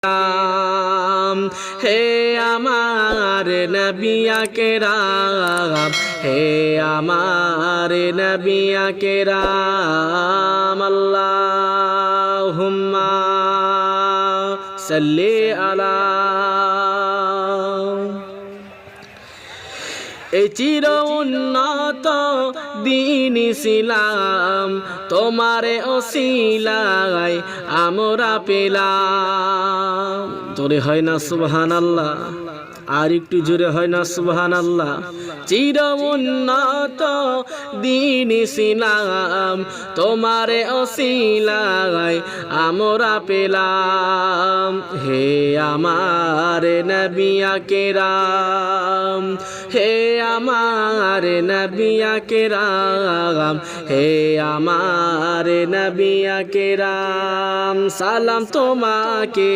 রাম হে আমার নবিয়া কেরাম হে আমার নবিয়া কেরাম আল্লাহুম্মা সাল্লি আলা এই চির উন্নত দিন ইসলাম তোমারে ওসিলায় আমরা পেলাম। জোরে হয় না সুবহানাল্লাহ? আর একটু জোরে হয় না সুবহানাল্লাহ? চির উন্নত দিন ইসলাম তোমারে ওসিলায় আমরা পেলাম। হে আমার নবিয়া কেরাম হে আমার নবিয়া কেরাম হে আমার নবিয়া কেরাম সালাম তোমাকে